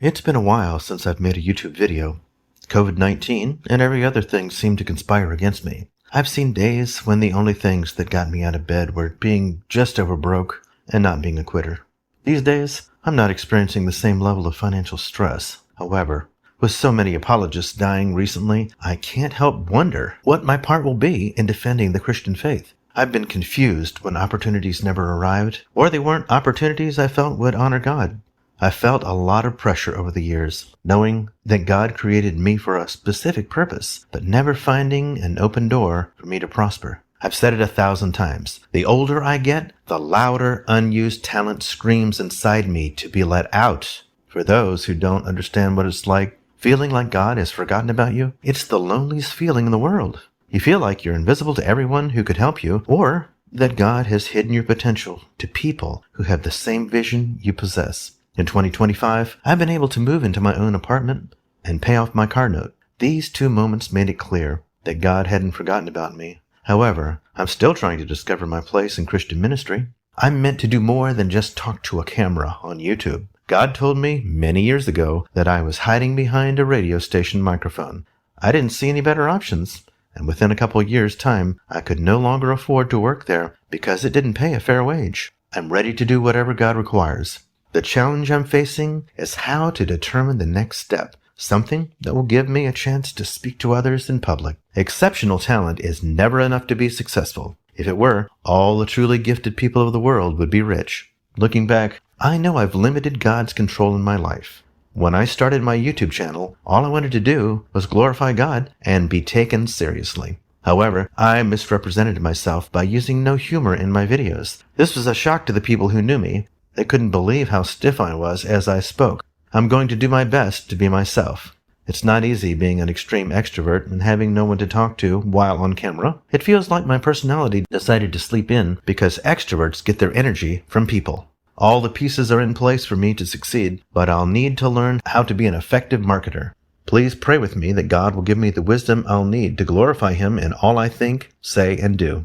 It's been a while since I've made a YouTube video. COVID-19 and every other thing seemed to conspire against me. I've seen days when the only things that got me out of bed were being just over broke and not being a quitter. These days, I'm not experiencing the same level of financial stress. However, with so many apologists dying recently, I can't help wonder what my part will be in defending the Christian faith. I've been confused when opportunities never arrived, or they weren't opportunities I felt would honor God. I felt a lot of pressure over the years, knowing that God created me for a specific purpose, but never finding an open door for me to prosper. I've said it 1,000 times. The older I get, the louder unused talent screams inside me to be let out. For those who don't understand what it's like, feeling like God has forgotten about you, it's the loneliest feeling in the world. You feel like you're invisible to everyone who could help you, or that God has hidden your potential to people who have the same vision you possess. In 2025, I've been able to move into my own apartment and pay off my car note. These two moments made it clear that God hadn't forgotten about me. However, I'm still trying to discover my place in Christian ministry. I'm meant to do more than just talk to a camera on YouTube. God told me many years ago that I was hiding behind a radio station microphone. I didn't see any better options, and within a couple of years' time, I could no longer afford to work there because it didn't pay a fair wage. I'm ready to do whatever God requires. The challenge I'm facing is how to determine the next step, something that will give me a chance to speak to others in public. Exceptional talent is never enough to be successful. If it were, all the truly gifted people of the world would be rich. Looking back, I know I've limited God's control in my life. When I started my YouTube channel, all I wanted to do was glorify God and be taken seriously. However, I misrepresented myself by using no humor in my videos. This was a shock to the people who knew me. They couldn't believe how stiff I was as I spoke. I'm going to do my best to be myself. It's not easy being an extreme extrovert and having no one to talk to while on camera. It feels like my personality decided to sleep in because extroverts get their energy from people. All the pieces are in place for me to succeed, but I'll need to learn how to be an effective marketer. Please pray with me that God will give me the wisdom I'll need to glorify Him in all I think, say, and do.